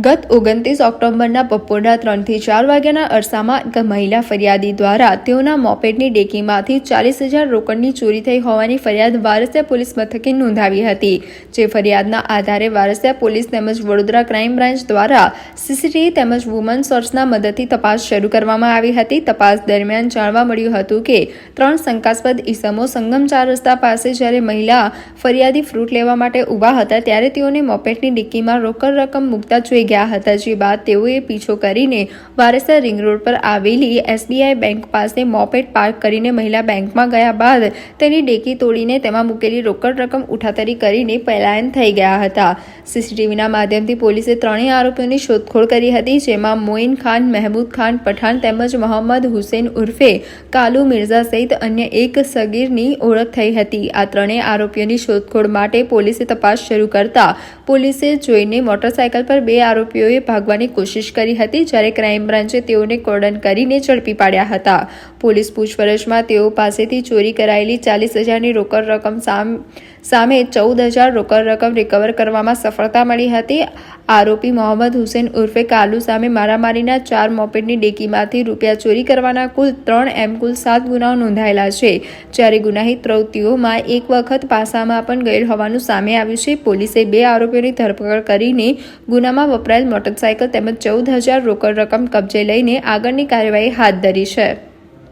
ગત 29 ઓક્ટોબરના બપોરના 3 થી 4 વાગ્યાના અરસામાં એક મહિલા ફરિયાદી દ્વારા તેઓના મોપેડની ડેકીમાંથી 40,000 રોકડની ચોરી થઈ હોવાની ફરિયાદ વારસિયા પોલીસ મથકે નોંધાવી હતી, જે ફરિયાદના આધારે વારસિયા પોલીસ તેમજ વડોદરા ક્રાઇમ બ્રાન્ચ દ્વારા સીસીટીવી તેમજ વુમન સોર્સના મદદથી તપાસ શરૂ કરવામાં આવી હતી। તપાસ દરમિયાન જાણવા મળ્યું હતું કે 3 શંકાસ્પદ ઈસમો સંગમ 4 રસ્તા પાસે જ્યારે મહિલા ફરિયાદી ફ્રૂટ લેવા માટે ઊભા હતા ત્યારે તેઓને મોપેડની ડેકીમાં રોકડ રકમ મૂકતા જોઈ ગયા હતા, જે બાદ તેઓએ પીછો કરીને વારસિયા રિંગ રોડ પર આવેલી SBI બેંક પાસે મોપેડ પાર્ક કરીને મહિલા બેંકમાં ગયા બાદ તેની ડેકી તોડીને તેમાં મૂકેલી રોકડ રકમ ઉઠાતરી કરીને પલાયન થઈ ગયા હતા। સીસીટીવીના માધ્યમથી પોલીસે ત્રણેય આરોપીઓની શોધખોળ કરી હતી, જેમાં મોઇન ખાન, મહેમૂદ ખાન પઠાણ તેમજ મોહમ્મદ હુસૈન ઉર્ફે કાલુ મિર્ઝા સહિત અન્ય એક સગીરની ઓળખ થઈ હતી। આ ત્રણેય આરોપીઓની શોધખોળ માટે પોલીસે તપાસ શરૂ કરતા પોલીસે જોઈને મોટરસાયકલ પર 2 આરોપીઓએ ભાગવાની કોશિશ કરી હતી, જ્યારે ક્રાઇમ બ્રાન્ચે તેઓને કોર્ડન કરીને ઝડપી પાડ્યા હતા। પોલીસ પૂછપરછમાં તેઓ પાસેથી ચોરી કરાયેલી 40,000ની રોકડ રકમ સામે 14,000 રોકડ રકમ રિકવર કરવામાં સફળતા મળી હતી। આરોપી મોહમ્મદ હુસૈન ઉર્ફે કાલુ સામે મારામારીના 4 મોપેડની ડેકીમાંથી રૂપિયા ચોરી કરવાના કુલ 7 ગુનાઓ નોંધાયેલા છે, જ્યારે ગુનાહિત પ્રવૃત્તિઓમાં એક વખત પાસામાં પણ ગયેલ હોવાનું સામે આવ્યું છે। પોલીસે 2 આરોપીઓની ધરપકડ કરીને ગુનામાં વપરાયેલ મોટરસાયકલ તેમજ 14,000 રોકડ રકમ કબજે લઈને આગળની કાર્યવાહી હાથ ધરી છે।